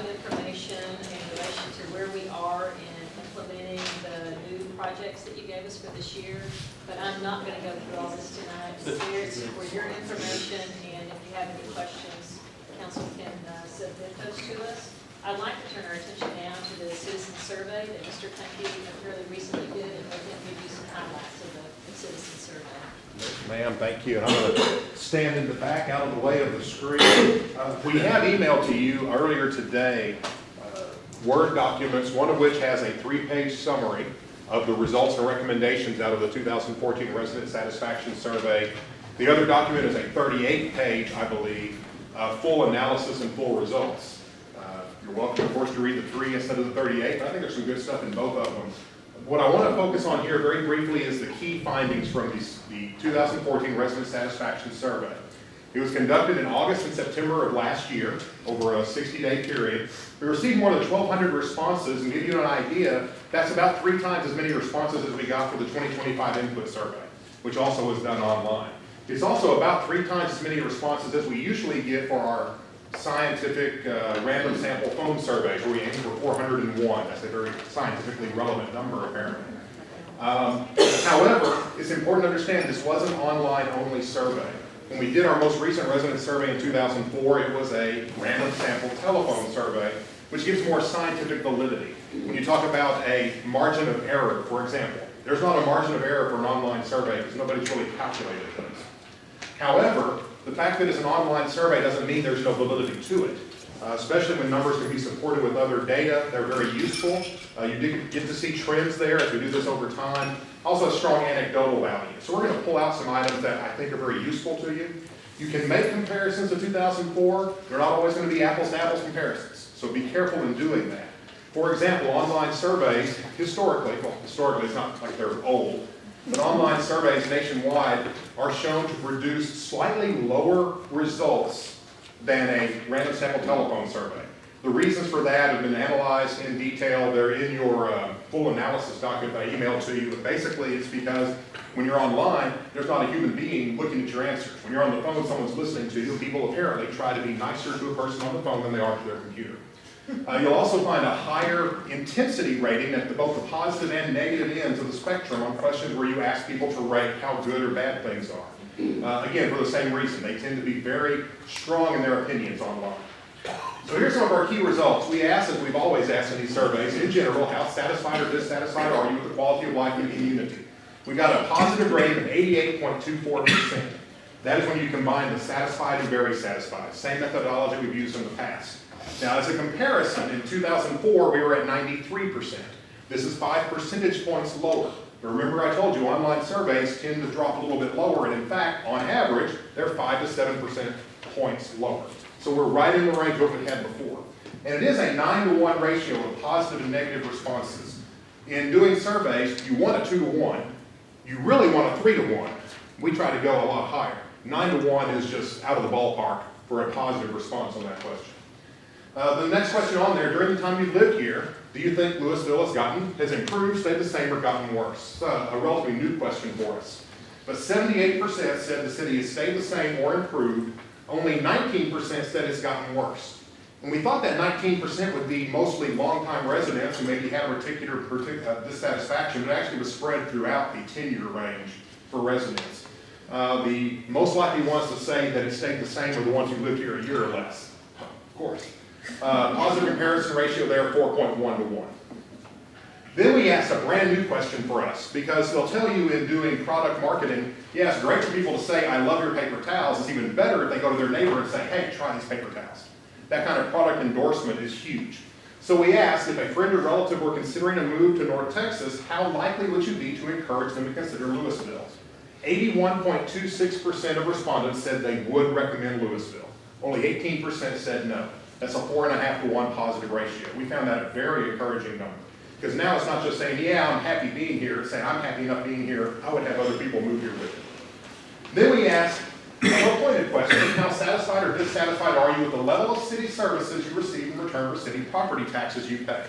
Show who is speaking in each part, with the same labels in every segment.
Speaker 1: information in relation to where we are in implementing the new projects that you gave us for this year, but I'm not going to go through all this tonight. It's there for your information, and if you have any questions, council can submit those to us. I'd like to turn our attention now to the citizen survey that Mr. Kunke fairly recently did, and let him give you some highlights of the citizen survey.
Speaker 2: Yes, ma'am, thank you. And I'm going to stand in the back out of the way of the screen. We have emailed to you earlier today Word documents, one of which has a 3-page summary of the results and recommendations out of the 2014 Resident Satisfaction Survey. The other document is a 38-page, I believe, full analysis and full results. You're welcome, of course, to read the 3 instead of the 38, but I think there's some good stuff in both of them. What I want to focus on here very briefly is the key findings from the 2014 Resident Satisfaction Survey. It was conducted in August and September of last year, over a 60-day period. We received more than 1,200 responses, and to give you an idea, that's about 3 times as many responses as we got for the 2025 input survey, which also was done online. It's also about 3 times as many responses as we usually get for our scientific random sample phone surveys, where we aim for 401. That's a very scientifically relevant number, apparently. However, it's important to understand this was an online-only survey. When we did our most recent resident survey in 2004, it was a random sample telephone survey, which gives more scientific validity. When you talk about a margin of error, for example, there's not a margin of error for an online survey because nobody's really calculated those. However, the fact that it's an online survey doesn't mean there's no validity to it, especially when numbers can be supported with other data. They're very useful. You do get to see trends there as we do this over time. Also a strong anecdotal value. So we're going to pull out some items that I think are very useful to you. You can make comparisons to 2004. They're not always going to be apples to apples comparisons, so be careful in doing that. For example, online surveys, historically it's not like they're old, but online surveys nationwide are shown to produce slightly lower results than a random sample telephone survey. The reasons for that have been analyzed in detail. They're in your full analysis document I emailed to you. But basically, it's because when you're online, there's not a human being looking at your answers. When you're on the phone, someone's listening to you. People apparently try to be nicer to a person on the phone than they are to their computer. You'll also find a higher intensity rating at both the positive and negative ends of the spectrum on questions where you ask people to rate how good or bad things are. Again, for the same reason. They tend to be very strong in their opinions online. So here's some of our key results. We asked, as we've always asked in these surveys, in general, how satisfied or dissatisfied are you with the quality of life in community? We got a positive rating of 88.24%. That is when you combine the satisfied and very satisfied. Same methodology we've used in the past. Now, as a comparison, in 2004, we were at 93%. This is 5 percentage points lower. But remember, I told you, online surveys tend to drop a little bit lower, and in fact, on average, they're 5 to 7% points lower. So we're right in the range of what we had before. And it is a 9-to-1 ratio of positive and negative responses. In doing surveys, you want a 2-to-1. You really want a 3-to-1. We try to go a lot higher. 9-to-1 is just out of the ballpark for a positive response on that question. The next question on there, during the time you've lived here, do you think Lewisville has improved, stayed the same, or gotten worse? A relatively new question for us. But 78% said the city has stayed the same or improved. Only 19% said it's gotten worse. And we thought that 19% would be mostly longtime residents who maybe had a particular dissatisfaction, but actually was spread throughout the 10-year range for residents. The most likely ones to say that it stayed the same were the ones who lived here a year or less, of course. Positive comparison ratio there, 4.1 to 1. Then we asked a brand new question for us, because they'll tell you in doing product marketing, yeah, it's great for people to say, I love your paper towels. It's even better if they go to their neighbor and say, hey, try these paper towels. That kind of product endorsement is huge. So we asked, if a friend or relative were considering a move to North Texas, how likely would you be to encourage them to consider Lewisville? 81.26% of respondents said they would recommend Lewisville. Only 18% said no. That's a 4.5 to 1 positive ratio. We found that a very encouraging number. Because now it's not just saying, yeah, I'm happy being here. It's saying, I'm happy enough being here. I would have other people move here with me. Then we asked a pointed question. How satisfied or dissatisfied are you with the level of city services you receive in return for city property taxes you pay?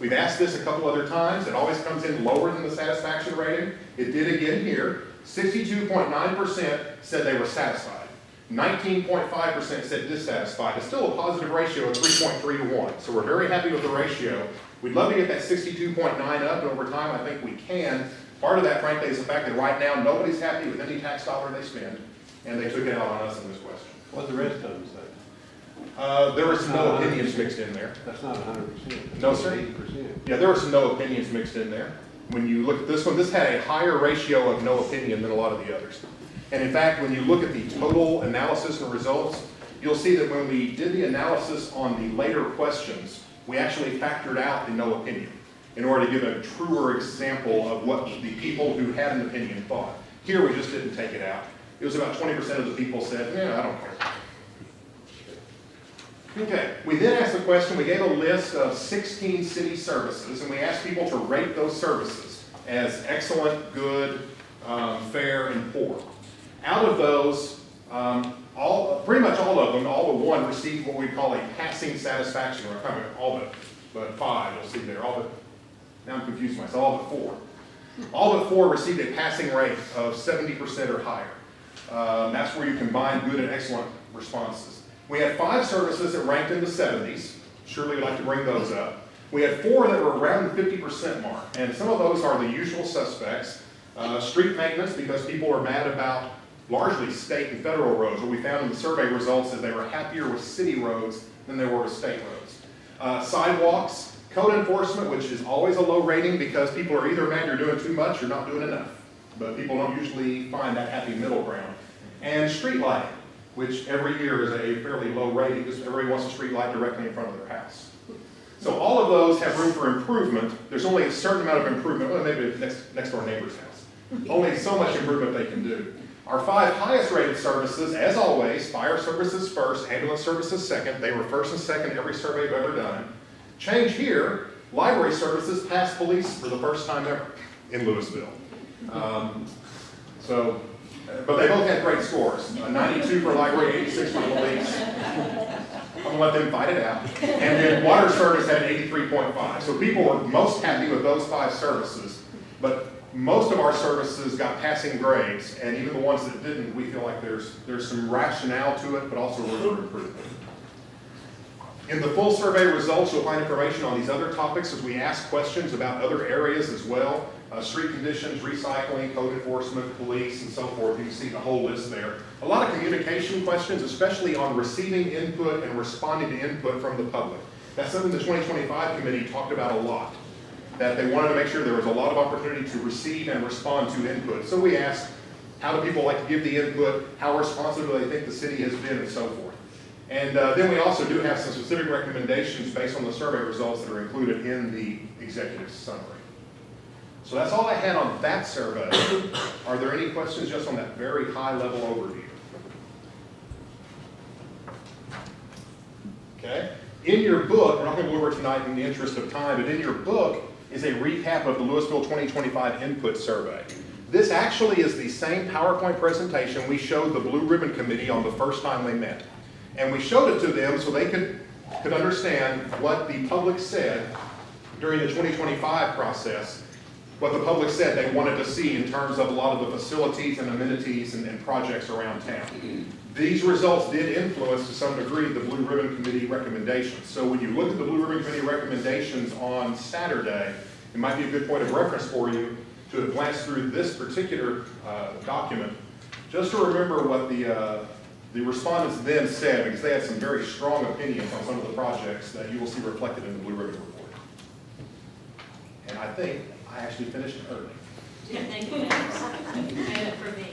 Speaker 2: We've asked this a couple other times. It always comes in lower than the satisfaction rating. It did again here. 62.9% said they were satisfied. 19.5% said dissatisfied. It's still a positive ratio of 3.3 to 1. So we're very happy with the ratio. We'd love to get that 62.9 up, and over time I think we can. Part of that, frankly, is the fact that right now nobody's happy with any tax dollar they spend, and they took it out on us in this question.
Speaker 3: What the rest of them say?
Speaker 2: There were some no opinions mixed in there.
Speaker 3: That's not 100%.
Speaker 2: No, sir.
Speaker 3: 80%.
Speaker 2: Yeah, there were some no opinions mixed in there. When you look at this one, this had a higher ratio of no opinion than a lot of the others. And in fact, when you look at the total analysis and results, you'll see that when we did the analysis on the later questions, we actually factored out the no opinion in order to give a truer example of what the people who had an opinion thought. Here, we just didn't take it out. It was about 20% of the people said, yeah, I don't care. Okay, we then asked the question, we gave a list of 16 city services, and we asked people to rate those services as excellent, good, fair, and poor. Out of those, pretty much all of them, all but one, received what we call a passing satisfaction rate. All but 5, you'll see there. Now I'm confused myself, all but 4. All but 4 received a passing rate of 70% or higher. That's where you combine good and excellent responses. We had 5 services that ranked in the 70s. Surely we'd like to bring those up. We had 4 that were around the 50% mark, and some of those are the usual suspects. Street maintenance, because people are mad about largely state and federal roads. What we found in the survey results is they were happier with city roads than they were with state roads. Sidewalks, code enforcement, which is always a low rating because people are either mad you're doing too much or not doing enough. But people don't usually find that happy middle ground. And street lighting, which every year is a fairly low rating because everybody wants a street light directly in front of their house. So all of those have room for improvement. There's only a certain amount of improvement, well, maybe next door neighbor's house. Only so much improvement they can do. Our 5 highest rated services, as always, fire services first, ambulance services second. They were first and second every survey I've ever done. Change here, library services passed police for the first time ever in Lewisville. But they both had great scores. 92 for library, 86 for police. I'm gonna let them fight it out. And then water service had 83.5. So people were most happy with those 5 services, but most of our services got passing grades, and even the ones that didn't, we feel like there's some rationale to it, but also room for improvement. In the full survey results, you'll find information on these other topics as we ask questions about other areas as well. Street conditions, recycling, code enforcement, police, and so forth. You can see the whole list there. A lot of communication questions, especially on receiving input and responding to input from the public. That's something the 2025 committee talked about a lot, that they wanted to make sure there was a lot of opportunity to receive and respond to input. So we asked, how do people like to give the input? How responsive do they think the city has been, and so forth. And then we also do have some specific recommendations based on the survey results that are included in the executive summary. So that's all I had on that survey. Are there any questions just on that very high level overview? Okay. In your book, we're not going to go over it tonight in the interest of time, but in your book is a recap of the Lewisville 2025 input survey. This actually is the same PowerPoint presentation we showed the Blue Ribbon Committee on the first time they met. And we showed it to them so they could understand what the public said during the 2025 process, what the public said they wanted to see in terms of a lot of the facilities and amenities and projects around town. These results did influence to some degree the Blue Ribbon Committee recommendations. So when you look at the Blue Ribbon Committee recommendations on Saturday, it might be a good point of reference for you to glance through this particular document, just to remember what the respondents then said, because they had some very strong opinions on some of the projects that you will see reflected in the Blue Ribbon Report. And I think I actually finished early.
Speaker 1: Yeah, thank you. And for me.